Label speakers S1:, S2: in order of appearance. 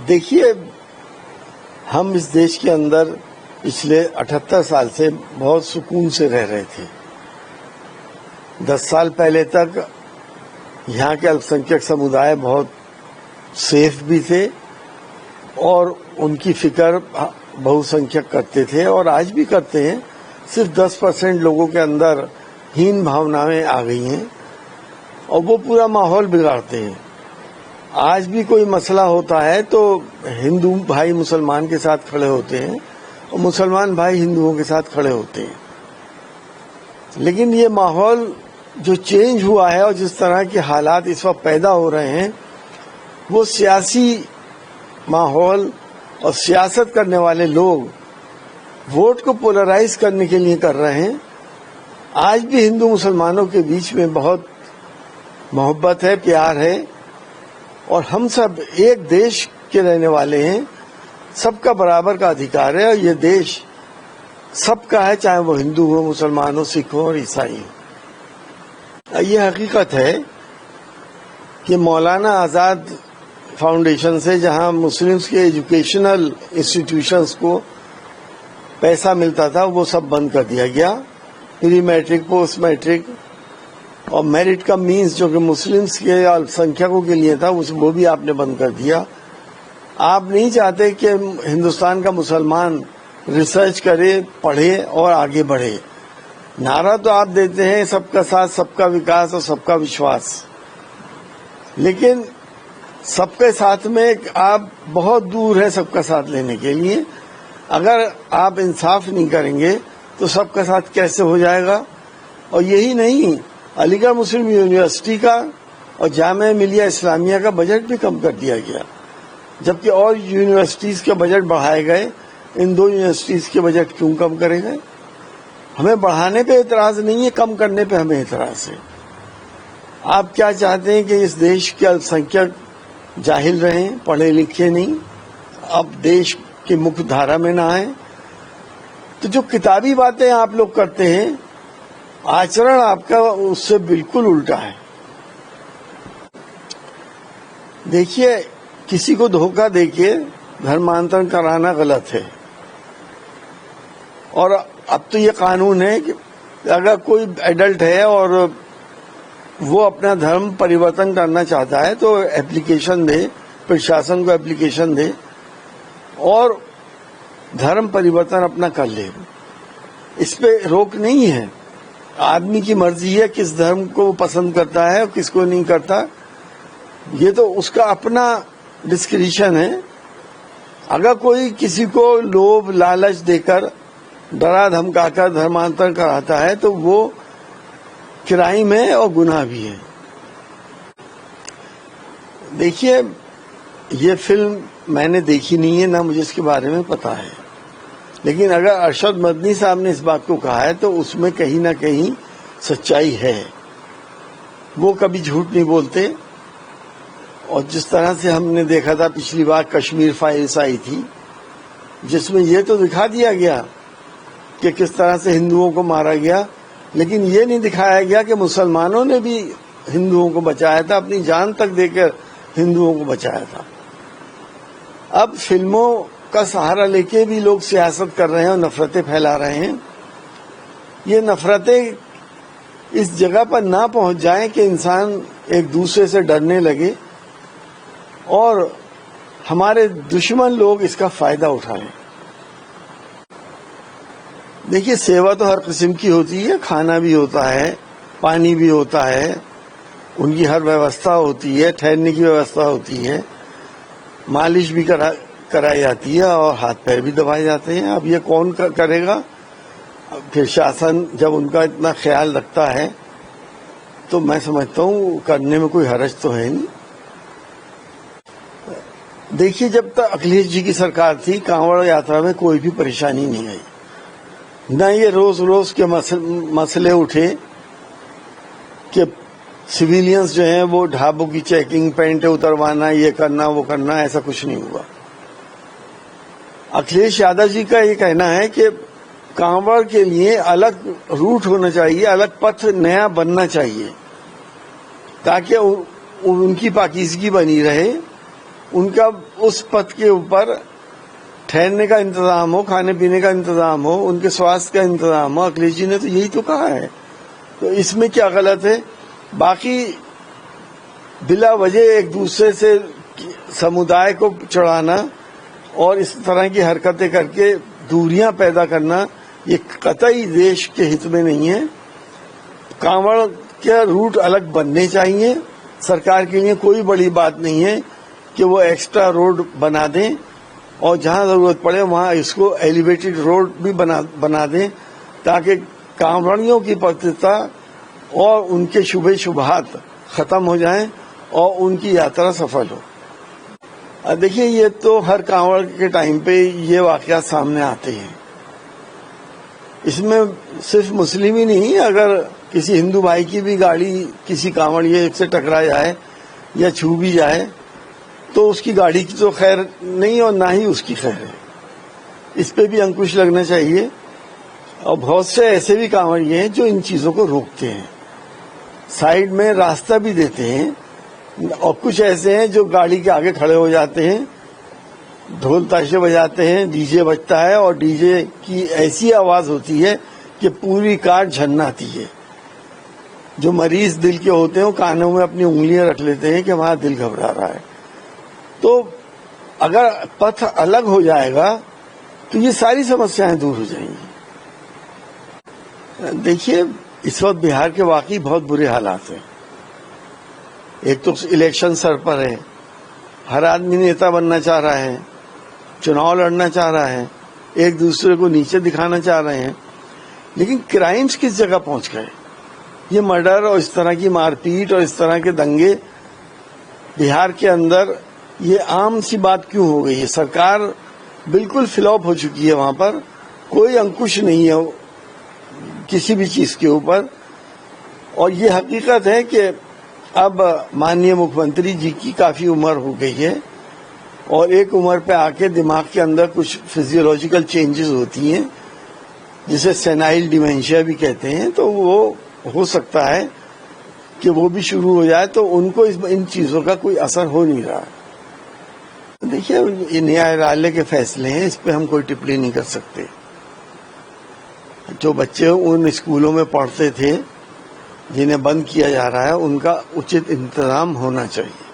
S1: دیکھیے، ہم اس دیش کے اندر پچھلے 78 سال سے بہت سکون سے رہ رہے تھے. 10 سال پہلے تک یہاں کے الپسنکھیک سمودائے بہت سیف بھی تھے اور ان کی فکر بہت سنکھیک کرتے تھے اور آج بھی کرتے ہیں. صرف 10% لوگوں کے اندر ہین بھاونائیں آ گئی ہیں اور وہ پورا ماحول بگاڑتے ہیں. آج بھی کوئی مسئلہ ہوتا ہے تو ہندو بھائی مسلمان کے ساتھ کھڑے ہوتے ہیں اور مسلمان بھائی ہندوؤں کے ساتھ کھڑے ہوتے ہیں. لیکن یہ ماحول جو چینج ہوا ہے اور جس طرح کے حالات اس وقت پیدا ہو رہے ہیں، وہ سیاسی ماحول اور سیاست کرنے والے لوگ ووٹ کو پولرائز کرنے کے لیے کر رہے ہیں. آج بھی ہندو مسلمانوں کے بیچ میں بہت محبت ہے، پیار ہے اور ہم سب ایک دیش کے رہنے والے ہیں. سب کا برابر کا ادھیکار ہے اور یہ دیش سب کا ہے، چاہے وہ ہندو ہو، مسلمان ہو، سکھ ہو اور عیسائی ہو. یہ حقیقت ہے کہ مولانا آزاد فاؤنڈیشن سے جہاں مسلمز کے ایجوکیشنل انسٹیٹیوشنز کو پیسہ ملتا تھا وہ سب بند کر دیا گیا. پری میٹرک، پوسٹ میٹرک اور میرٹ کا مینز جو کہ مسلمز کے الپسنکھیکوں کے لیے تھا وہ بھی آپ نے بند کر دیا. آپ نہیں چاہتے کہ ہندوستان کا مسلمان ریسرچ کرے، پڑھے اور آگے بڑھے. نعرہ تو آپ دیتے ہیں سب کا ساتھ، سب کا وکاس اور سب کا وشواس، لیکن سب کے ساتھ میں آپ بہت دور ہیں سب کا ساتھ لینے کے لیے. اگر آپ انصاف نہیں کریں گے تو سب کا ساتھ کیسے ہو جائے گا؟ اور یہی نہیں، علی گڑھ مسلم یونیورسٹی کا اور جامعہ ملیہ اسلامیہ کا بجٹ بھی کم کر دیا گیا، جبکہ اور یونیورسٹیز کے بجٹ بڑھائے گئے. ان 2 یونیورسٹیز کے بجٹ کیوں کم کرے گئے؟ ہمیں بڑھانے پہ اعتراض نہیں ہے، کم کرنے پہ ہمیں اعتراض ہے. آپ کیا چاہتے ہیں کہ اس دیش کے الپسنکھیک جاہل رہیں، پڑھے لکھے نہیں، اب دیش کی مکھ دھارا میں نہ آئیں؟ تو جو کتابی باتیں آپ لوگ کرتے ہیں، آچرن آپ کا اس سے بالکل الٹا ہے. دیکھیے، کسی کو دھوکہ دے کے دھرمانترن کرانا غلط ہے. اور اب تو یہ قانون ہے کہ اگر کوئی ایڈلٹ ہے اور وہ اپنا دھرم پریورتن کرنا چاہتا ہے تو ایپلیکیشن دے، پرشاسن کو ایپلیکیشن دے اور دھرم پریورتن اپنا کر لے. اس پہ روک نہیں ہے. آدمی کی مرضی ہے کس دھرم کو وہ پسند کرتا ہے اور کس کو نہیں کرتا. یہ تو اس کا اپنا ڈسکریشن ہے. اگر کوئی کسی کو لوبھ لالچ دے کر، ڈرا دھمکا کر دھرمانتر کراتا ہے تو وہ کرائم ہے اور گناہ بھی ہے. دیکھیے، یہ فلم میں نے دیکھی نہیں ہے، نہ مجھے اس کے بارے میں پتا ہے، لیکن اگر ارشد مدنی صاحب نے اس بات کو کہا ہے تو اس میں کہیں نہ کہیں سچائی ہے. وہ کبھی جھوٹ نہیں بولتے. اور جس طرح سے ہم نے دیکھا تھا پچھلی بار کشمیر فائلز آئی تھی، جس میں یہ تو دکھا دیا گیا کہ کس طرح سے ہندوؤں کو مارا گیا، لیکن یہ نہیں دکھایا گیا کہ مسلمانوں نے بھی ہندوؤں کو بچایا تھا، اپنی جان تک دے کر ہندوؤں کو بچایا تھا. اب فلموں کا سہارا لے کے بھی لوگ سیاست کر رہے ہیں اور نفرتیں پھیلا رہے ہیں. یہ نفرتیں اس جگہ پر نہ پہنچ جائیں کہ انسان ایک دوسرے سے ڈرنے لگے اور ہمارے دشمن لوگ اس کا فائدہ اٹھائیں. دیکھیے، سیوا تو ہر قسم کی ہوتی ہے، کھانا بھی ہوتا ہے، پانی بھی ہوتا ہے، ان کی ہر ویوستھا ہوتی ہے، ٹھہرنے کی ویوستھا ہوتی ہے، مالش بھی کرائی جاتی ہے اور ہاتھ پیر بھی دبائے جاتے ہیں. اب یہ کون کرے گا؟ پھر شاسن جب ان کا اتنا خیال رکھتا ہے تو میں سمجھتا ہوں کرنے میں کوئی حرج تو ہے نہیں. دیکھیے، جب تک اکھلیش جی کی سرکار تھی، کانوڑ یاترا میں کوئی بھی پریشانی نہیں آئی. نہ یہ روز روز کے مسئلے اٹھے کہ سویلینز جو ہیں وہ ڈھابوں کی چیکنگ، پینٹیں اتروانا، یہ کرنا وہ کرنا، ایسا کچھ نہیں ہوا. اکھلیش یادو جی کا یہ کہنا ہے کہ کانوڑ کے لیے الگ روٹ ہونا چاہیے، الگ پتھ نیا بننا چاہیے تاکہ ان کی پاکیزگی بنی رہے ان کا اس پتھ کے اوپر ٹھہرنے کا انتظام ہو، کھانے پینے کا انتظام ہو، ان کے سواستھ کا انتظام ہو۔ اکھلیش جی نے تو یہی تو کہا ہے، تو اس میں کیا غلط ہے؟ باقی بلا وجہ ایک دوسرے سے سمودائے کو چڑھانا اور اس طرح کی حرکتیں کر کے دوریاں پیدا کرنا، یہ قطعی دیش کے ہت میں نہیں ہے۔ کانوڑ کے روٹ الگ بننے چاہیے، سرکار کے لیے کوئی بڑی بات نہیں ہے کہ وہ ایکسٹرا روڈ بنا دیں، اور جہاں ضرورت پڑے وہاں اس کو ایلیویٹڈ روڈ بھی بنا دیں، تاکہ کانوڑیوں کی پرتتا اور ان کے شبہ شبہات ختم ہو جائیں اور ان کی یاترا سفل ہو۔ دیکھیے، یہ تو ہر کانوڑ کے ٹائم پہ یہ واقعات سامنے آتے ہیں۔ اس میں صرف مسلم ہی نہیں، اگر کسی ہندو بھائی کی بھی گاڑی کسی کانوڑیے سے ٹکرا جائے یا چھو بھی جائے تو اس کی گاڑی کی تو خیر نہیں اور نہ ہی اس کی خیر ہے۔ اس پہ بھی انکش لگنا چاہیے، اور بہت سے ایسے بھی کانوڑیے ہیں جو ان چیزوں کو روکتے ہیں، سائیڈ میں راستہ بھی دیتے ہیں، اور کچھ ایسے ہیں جو گاڑی کے آگے کھڑے ہو جاتے ہیں، ڈھول تاشے بجاتے ہیں، ڈی جے بجتا ہے، اور ڈی جے کی ایسی آواز ہوتی ہے کہ پوری کار جھناتی ہے۔ جو مریض دل کے ہوتے ہیں وہ کانوں میں اپنی انگلیاں رکھ لیتے ہیں کہ وہاں دل گھبرا رہا ہے۔ تو اگر پتھ الگ ہو جائے گا تو یہ ساری سمسیایں دور ہو جائیں گی۔ دیکھیے، اس وقت بہار کے واقعی بہت برے حالات ہیں۔ ایک تو الیکشن سر پر ہے، ہر آدمی نیتا بننا چاہ رہا ہے، چناؤ لڑنا چاہ رہا ہے، ایک دوسرے کو نیچے دکھانا چاہ رہے ہیں، لیکن کرائمز کس جگہ پہنچ گئے؟ یہ مرڈر اور اس طرح کی مار پیٹ اور اس طرح کے دنگے بہار کے اندر یہ عام سی بات کیوں ہو گئی ہے؟ سرکار بالکل فلاپ ہو چکی ہے، وہاں پر کوئی انکش نہیں ہے کسی بھی چیز کے اوپر۔ اور یہ حقیقت ہے کہ اب ماننیہ مکھ منتری جی کی کافی عمر ہو گئی ہے، اور ایک عمر پہ آ کے دماغ کے اندر کچھ فزیولوجیکل چینجز ہوتی ہیں جسے سینائل ڈیمینشیا بھی کہتے ہیں، تو وہ ہو سکتا ہے کہ وہ بھی شروع ہو جائے، تو ان کو ان چیزوں کا کوئی اثر ہو نہیں رہا۔ دیکھیے، یہ نیایالے کے فیصلے ہیں، اس پہ ہم کوئی ٹپڑی نہیں کر سکتے۔ جو بچے ان اسکولوں میں پڑھتے تھے جنہیں بند کیا جا رہا ہے، ان کا اچت انتظام ہونا چاہیے۔